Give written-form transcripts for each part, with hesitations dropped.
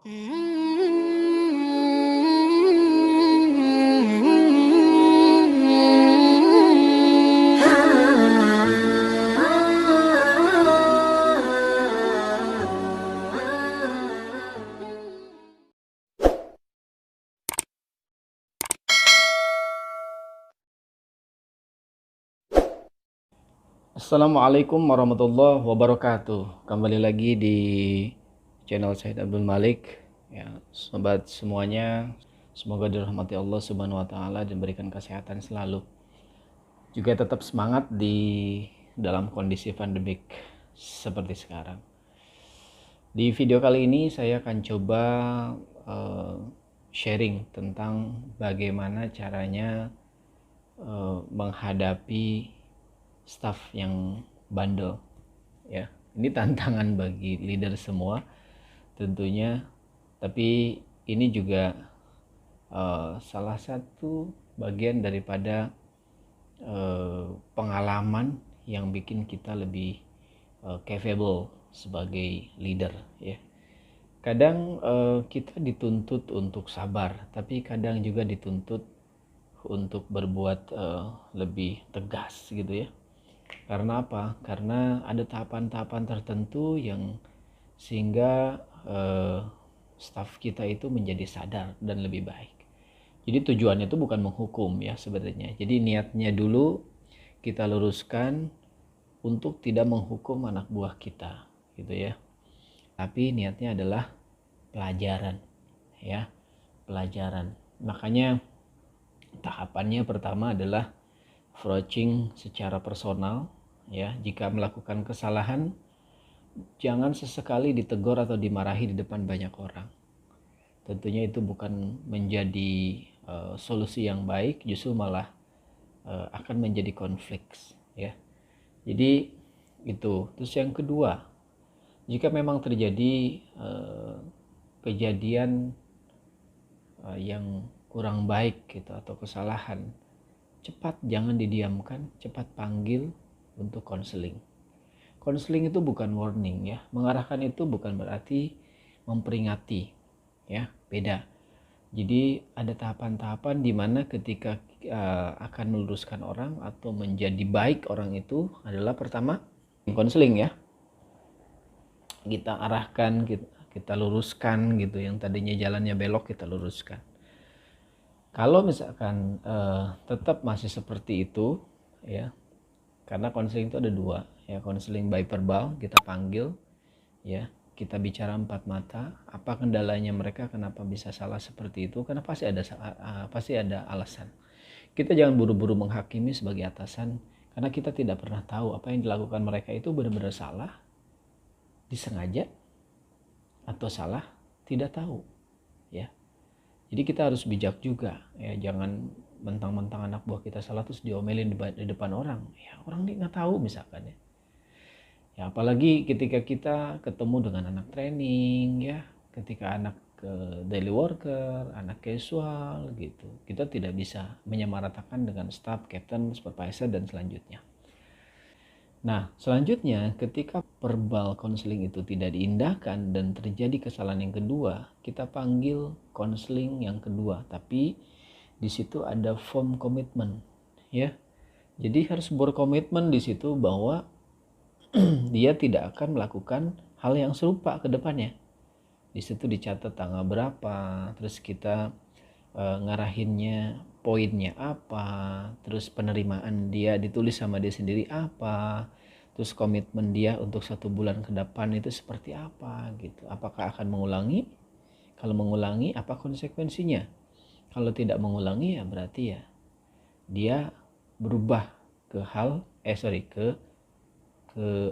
Assalamualaikum warahmatullahi wabarakatuh. Kembali lagi di channel Said Abdul Malik. Ya, sobat semuanya, semoga dirahmati Allah Subhanahu wa taala dan berikan kesehatan selalu. Juga tetap semangat di dalam kondisi pandemik seperti sekarang. Di video kali ini saya akan coba sharing tentang bagaimana caranya menghadapi staff yang bandel, ya. Ini tantangan bagi leader semua tentunya, tapi ini juga salah satu bagian daripada pengalaman yang bikin kita lebih capable sebagai leader, ya. Kadang kita dituntut untuk sabar, tapi kadang juga dituntut untuk berbuat lebih tegas gitu, ya. Karena apa? Karena ada tahapan-tahapan tertentu yang sehingga staf kita itu menjadi sadar dan lebih baik. Jadi tujuannya itu bukan menghukum, ya, sebenarnya. Jadi niatnya dulu kita luruskan untuk tidak menghukum anak buah kita, gitu ya. Tapi niatnya adalah pelajaran, ya, pelajaran. Makanya tahapannya pertama adalah approaching secara personal, ya. Jika melakukan kesalahan, jangan sesekali ditegur atau dimarahi di depan banyak orang. Tentunya itu bukan menjadi solusi yang baik, justru malah akan menjadi konflik, ya. Jadi itu. Terus yang kedua, jika memang terjadi kejadian yang kurang baik gitu atau kesalahan, cepat, jangan didiamkan, cepat panggil untuk konseling. Konseling itu bukan warning, ya. Mengarahkan itu bukan berarti memperingati, ya, beda. Jadi ada tahapan-tahapan di mana ketika akan meluruskan orang atau menjadi baik orang itu adalah pertama konseling, ya. Kita arahkan, kita luruskan gitu, yang tadinya jalannya belok kita luruskan. Kalau misalkan tetap masih seperti itu, ya, karena konseling itu ada dua, ya. Konseling by verbal, kita panggil, ya, kita bicara empat mata, apa kendalanya mereka, kenapa bisa salah seperti itu, karena pasti ada alasan. Kita jangan buru-buru menghakimi sebagai atasan, karena kita tidak pernah tahu apa yang dilakukan mereka itu benar-benar salah, disengaja, atau salah tidak tahu, ya. Jadi kita harus bijak juga, ya. Jangan mentang-mentang anak buah kita salah terus diomelin di depan orang, ya. Orang dia nggak tahu misalkan, ya. Ya, apalagi ketika kita ketemu dengan anak training, ya, ketika anak daily worker, anak casual gitu, kita tidak bisa menyamaratakan dengan staff, captain, supervisor, dan selanjutnya. Nah, selanjutnya ketika verbal counseling itu tidak diindahkan dan terjadi kesalahan yang kedua, kita panggil counseling yang kedua, tapi di situ ada firm commitment, ya. Jadi harus berkomitmen di situ bahwa dia tidak akan melakukan hal yang serupa ke depannya. Di situ dicatat tanggal berapa, terus kita ngarahinnya poinnya apa, terus penerimaan dia ditulis sama dia sendiri apa, terus komitmen dia untuk 1 bulan ke depan itu seperti apa gitu. Apakah akan mengulangi? Kalau mengulangi, apa konsekuensinya? Kalau tidak mengulangi, ya berarti ya dia berubah ke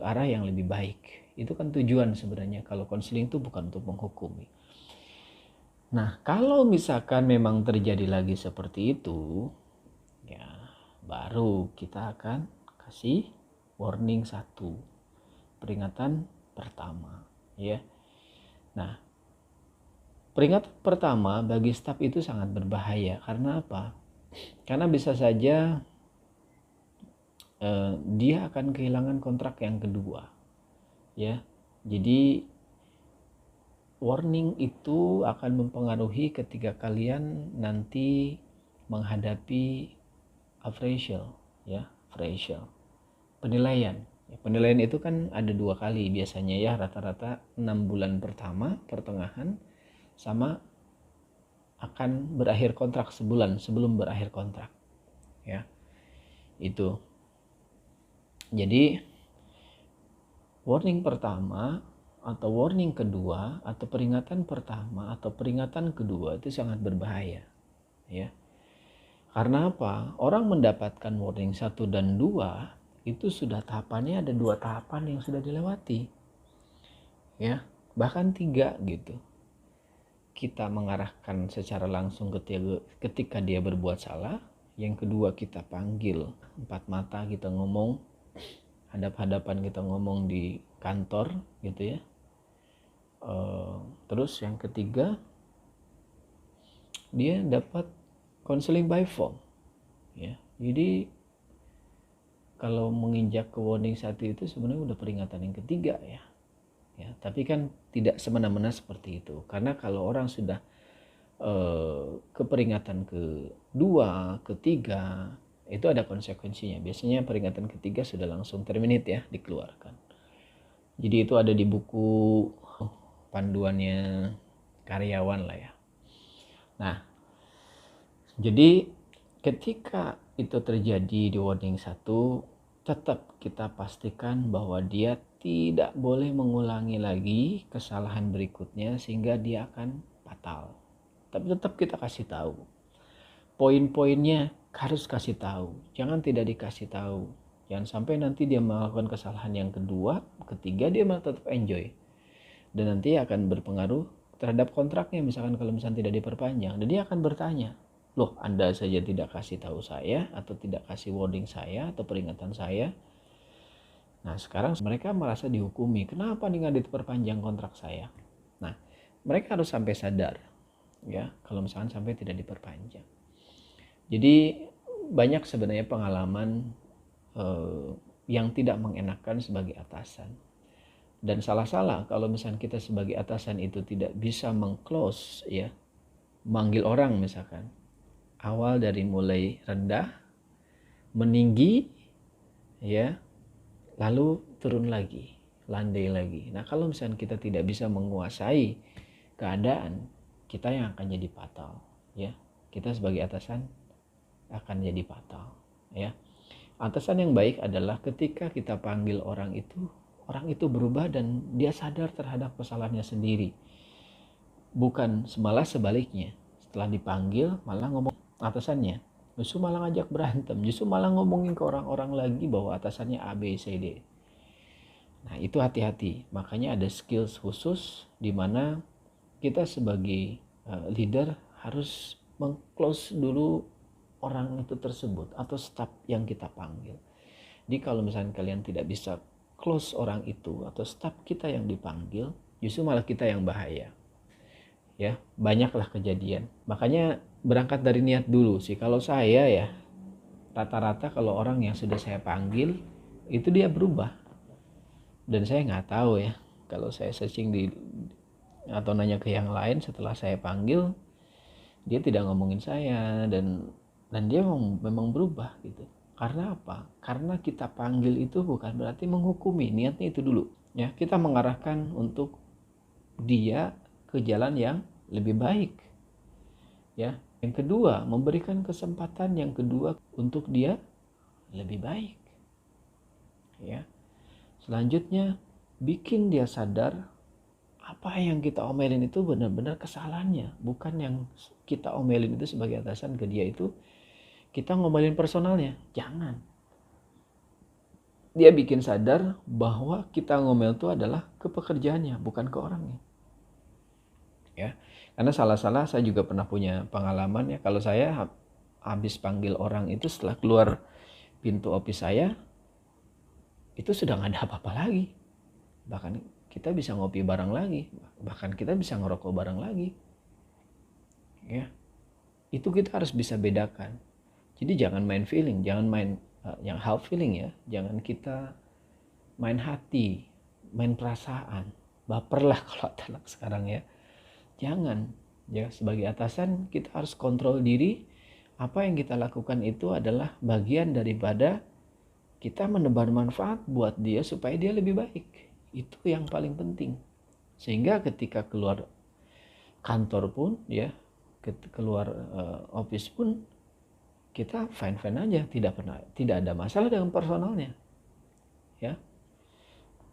arah yang lebih baik. Itu kan tujuan sebenarnya. Kalau konseling itu bukan untuk menghukumi. Nah, kalau misalkan memang terjadi lagi seperti itu, ya baru kita akan kasih warning 1, peringatan pertama, ya. Nah, peringatan pertama bagi staf itu sangat berbahaya. Karena apa? Karena bisa saja dia akan kehilangan kontrak yang kedua, ya. Jadi warning itu akan mempengaruhi ketika kalian nanti menghadapi appraisal, ya, appraisal, penilaian. Penilaian itu kan ada 2 kali biasanya ya, rata-rata 6 bulan pertama pertengahan, sama akan berakhir kontrak sebulan sebelum berakhir kontrak, ya. Itu. Jadi warning pertama atau warning kedua atau peringatan pertama atau peringatan kedua itu sangat berbahaya, ya. Karena apa? Orang mendapatkan warning 1 dan 2 itu sudah tahapannya ada 2 tahapan yang sudah dilewati, ya, bahkan 3 gitu. Kita mengarahkan secara langsung ketika dia berbuat salah. Yang kedua, kita panggil 4 mata, kita ngomong hadap-hadapan, kita ngomong di kantor gitu ya. Terus yang ketiga, dia dapat counseling by phone, ya. Jadi kalau menginjak ke warning 1 itu sebenarnya udah peringatan yang ketiga, ya. Tapi kan tidak semena-mena seperti itu, karena kalau orang sudah ke peringatan kedua, ketiga, itu ada konsekuensinya. Biasanya peringatan ketiga sudah langsung terminate, ya, dikeluarkan. Jadi itu ada di buku panduannya karyawan lah, ya. Nah, jadi ketika itu terjadi di warning 1, tetap kita pastikan bahwa dia tidak boleh mengulangi lagi kesalahan berikutnya sehingga dia akan fatal. Tapi tetap kita kasih tahu. Poin-poinnya harus kasih tahu. Jangan tidak dikasih tahu. Jangan sampai nanti dia melakukan kesalahan yang kedua, ketiga dia malah tetap enjoy. Dan nanti akan berpengaruh terhadap kontraknya, misalkan kalau misalnya tidak diperpanjang. Dan dia akan bertanya, loh Anda saja tidak kasih tahu saya atau tidak kasih warning saya atau peringatan saya. Nah sekarang mereka merasa dihukumi, kenapa nih nggak diperpanjang kontrak saya? Nah mereka harus sampai sadar, ya, kalau misalkan sampai tidak diperpanjang. Jadi banyak sebenarnya pengalaman yang tidak mengenakan sebagai atasan. Dan salah-salah kalau misalkan kita sebagai atasan itu tidak bisa meng-close, ya, manggil orang misalkan. Awal dari mulai rendah, meninggi, ya, lalu turun lagi, landai lagi. Nah kalau misalnya kita tidak bisa menguasai keadaan, kita yang akan jadi fatal, ya. Kita sebagai atasan akan jadi fatal, ya. Atasan yang baik adalah ketika kita panggil orang itu berubah dan dia sadar terhadap kesalahannya sendiri. Bukan malah sebaliknya, setelah dipanggil malah ngomong atasannya, justru malah ngajak berantem, justru malah ngomongin ke orang-orang lagi bahwa atasannya A, B, C, D. Nah itu hati-hati. Makanya ada skills khusus di mana kita sebagai leader harus meng-close dulu orang itu tersebut atau staff yang kita panggil. Jadi kalau misalnya kalian tidak bisa close orang itu atau staff kita yang dipanggil, justru malah kita yang bahaya. Ya, banyaklah kejadian. Makanya berangkat dari niat dulu sih. Kalau saya ya, rata-rata kalau orang yang sudah saya panggil itu dia berubah. Dan saya nggak tahu ya, kalau saya searching atau nanya ke yang lain setelah saya panggil, dia tidak ngomongin saya dan dia memang berubah gitu. Karena apa? Karena kita panggil itu bukan berarti menghukumi, niatnya itu dulu. Ya, kita mengarahkan untuk dia ke jalan yang lebih baik, ya. Yang kedua, memberikan kesempatan yang kedua untuk dia lebih baik, ya. Selanjutnya, bikin dia sadar apa yang kita omelin itu benar-benar kesalahannya, bukan yang kita omelin itu sebagai atasan ke dia itu kita ngomelin personalnya. Jangan. Dia bikin sadar bahwa kita ngomel itu adalah ke pekerjaannya, bukan ke orangnya. Ya, karena salah-salah saya juga pernah punya pengalaman ya. Kalau saya habis panggil orang itu setelah keluar pintu office saya, itu sudah nggak ada apa-apa lagi. Bahkan kita bisa ngopi bareng lagi, bahkan kita bisa ngerokok bareng lagi. Ya, itu kita harus bisa bedakan. Jadi jangan main feeling, jangan main yang half feeling ya. Jangan kita main hati, main perasaan. Baper lah kalau anak sekarang ya. Jangan. Ya, sebagai atasan kita harus kontrol diri. Apa yang kita lakukan itu adalah bagian daripada kita menebar manfaat buat dia supaya dia lebih baik. Itu yang paling penting. Sehingga ketika keluar kantor pun ya, keluar office pun kita fine-fine aja, tidak ada masalah dengan personalnya. Ya.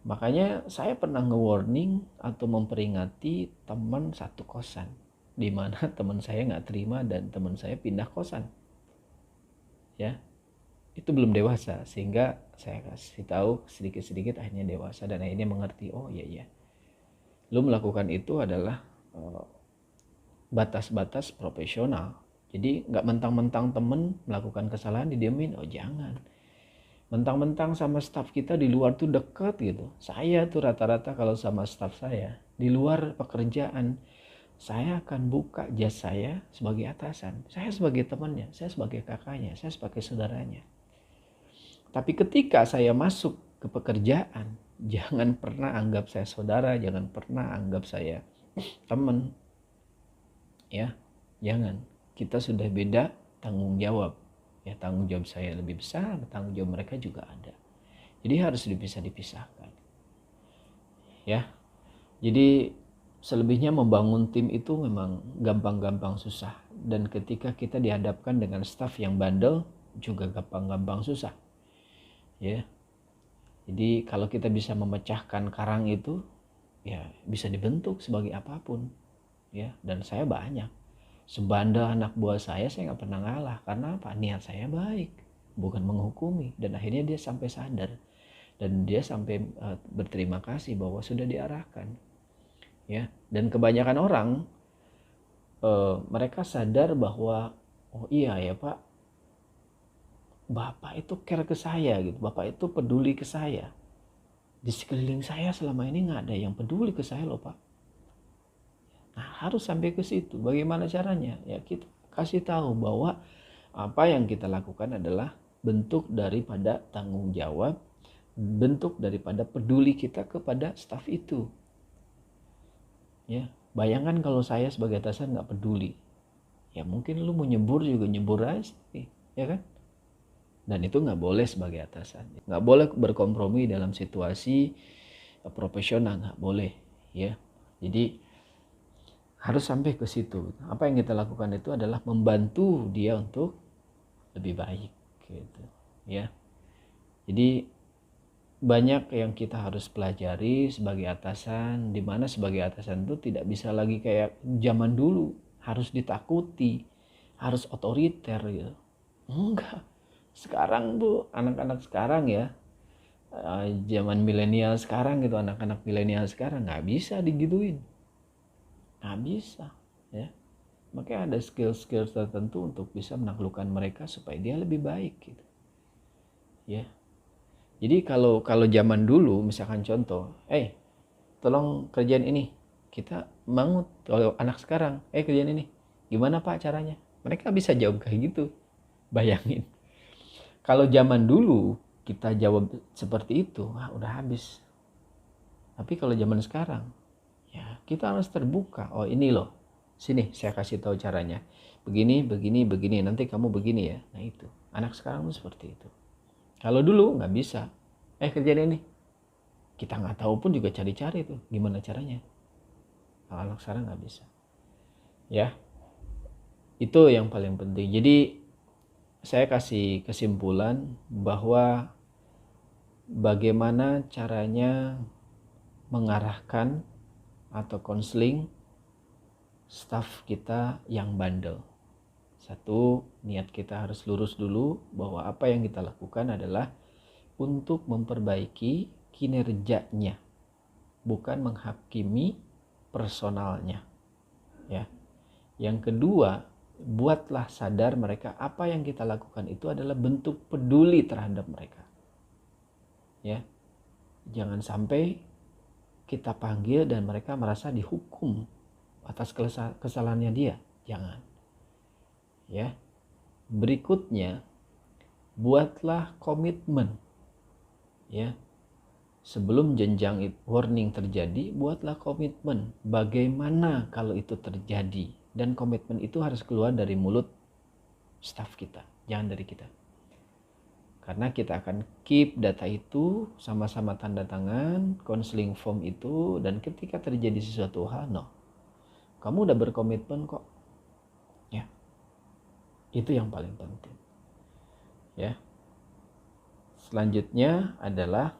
Makanya saya pernah nge-warning atau memperingati teman satu kosan, di mana teman saya nggak terima dan teman saya pindah kosan. Ya, itu belum dewasa, sehingga saya kasih tahu sedikit-sedikit, akhirnya dewasa dan akhirnya mengerti, oh iya, lu melakukan itu adalah batas-batas profesional. Jadi nggak mentang-mentang temen melakukan kesalahan didiemin, oh jangan. Mentang-mentang sama staf kita di luar tuh deket gitu. Saya tuh rata-rata kalau sama staf saya di luar pekerjaan, saya akan buka jas saya sebagai atasan, saya sebagai temannya, saya sebagai kakaknya, saya sebagai saudaranya. Tapi ketika saya masuk ke pekerjaan, jangan pernah anggap saya saudara, jangan pernah anggap saya teman. Ya, jangan. Kita sudah beda tanggung jawab. Ya, tanggung jawab saya lebih besar, tanggung jawab mereka juga ada. Jadi harus dipisahkan. Ya. Jadi selebihnya membangun tim itu memang gampang-gampang susah, dan ketika kita dihadapkan dengan staf yang bandel juga gampang-gampang susah. Ya. Jadi kalau kita bisa memecahkan karang itu, ya bisa dibentuk sebagai apapun. Ya, dan saya banyak. Sebandel anak buah saya nggak pernah ngalah. Karena apa? Niat saya baik, bukan menghukumi. Dan akhirnya dia sampai sadar, dan dia sampai berterima kasih bahwa sudah diarahkan. Ya, dan kebanyakan orang mereka sadar bahwa oh iya ya Pak, Bapak itu care ke saya gitu, Bapak itu peduli ke saya. Di sekeliling saya selama ini nggak ada yang peduli ke saya loh Pak. Nah, harus sampai ke situ. Bagaimana caranya? Ya kita kasih tahu bahwa apa yang kita lakukan adalah bentuk daripada tanggung jawab, bentuk daripada peduli kita kepada staf itu. Ya, bayangkan kalau saya sebagai atasan nggak peduli. Ya mungkin lu mau nyebur juga nyebur aja, ya kan? Dan itu nggak boleh sebagai atasan. Nggak boleh berkompromi dalam situasi profesional, nggak boleh. Ya, jadi harus sampai ke situ. Apa yang kita lakukan itu adalah membantu dia untuk lebih baik gitu ya. Jadi banyak yang kita harus pelajari sebagai atasan, di mana sebagai atasan itu tidak bisa lagi kayak zaman dulu, harus ditakuti, harus otoriter gitu. Enggak. Sekarang tuh anak-anak sekarang ya, zaman milenial sekarang gitu, anak-anak milenial sekarang nggak bisa digituin. Nggak bisa ya. Makanya ada skill-skill tertentu untuk bisa menaklukkan mereka supaya dia lebih baik gitu ya. Jadi kalau zaman dulu misalkan contoh, tolong kerjaan ini, kita mangut. Kalau anak sekarang, kerjaan ini, gimana Pak caranya? Mereka bisa jawab kayak gitu. Bayangin, kalau zaman dulu kita jawab seperti itu, udah habis. Tapi kalau zaman sekarang, ya kita harus terbuka. Oh ini loh, sini saya kasih tahu caranya, begini, nanti kamu begini ya. Nah itu, anak sekarang tuh seperti itu. Kalau dulu nggak bisa, kerjaan ini, kita nggak tahu pun juga cari-cari tuh gimana caranya. Kalau anak sekarang nggak bisa. Ya, itu yang paling penting. Jadi saya kasih kesimpulan bahwa bagaimana caranya mengarahkan atau konseling staf kita yang bandel. Satu, niat kita harus lurus dulu bahwa apa yang kita lakukan adalah untuk memperbaiki kinerjanya, bukan menghakimi personalnya. Ya. Yang kedua, buatlah sadar mereka apa yang kita lakukan itu adalah bentuk peduli terhadap mereka. Ya. Jangan sampai kita panggil dan mereka merasa dihukum atas kesalahannya dia. Jangan. Ya. Berikutnya, buatlah komitmen. Ya. Sebelum jenjang warning terjadi, buatlah komitmen. Bagaimana kalau itu terjadi? Dan komitmen itu harus keluar dari mulut staf kita, jangan dari kita. Karena kita akan keep data itu, sama-sama tanda tangan, counseling form itu, dan ketika terjadi sesuatu hal, no, kamu udah berkomitmen kok. Ya, itu yang paling penting. Ya. Selanjutnya adalah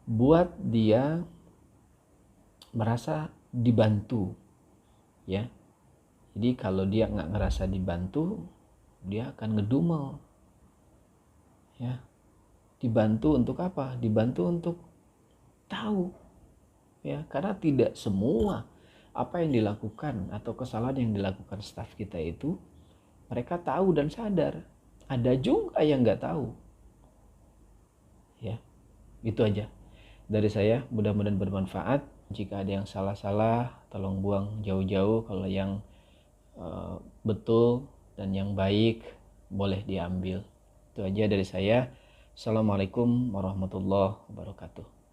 buat dia merasa dibantu, ya. Jadi kalau dia nggak ngerasa dibantu, dia akan ngedumel, ya. Dibantu untuk apa? Dibantu untuk tahu, ya. Karena tidak semua apa yang dilakukan atau kesalahan yang dilakukan staf kita itu mereka tahu dan sadar. Ada juga yang nggak tahu, ya. Itu aja dari saya, mudah-mudahan bermanfaat. Jika ada yang salah-salah, tolong buang jauh-jauh. Kalau yang betul dan yang baik, boleh diambil. Itu aja dari saya. Assalamualaikum warahmatullahi wabarakatuh.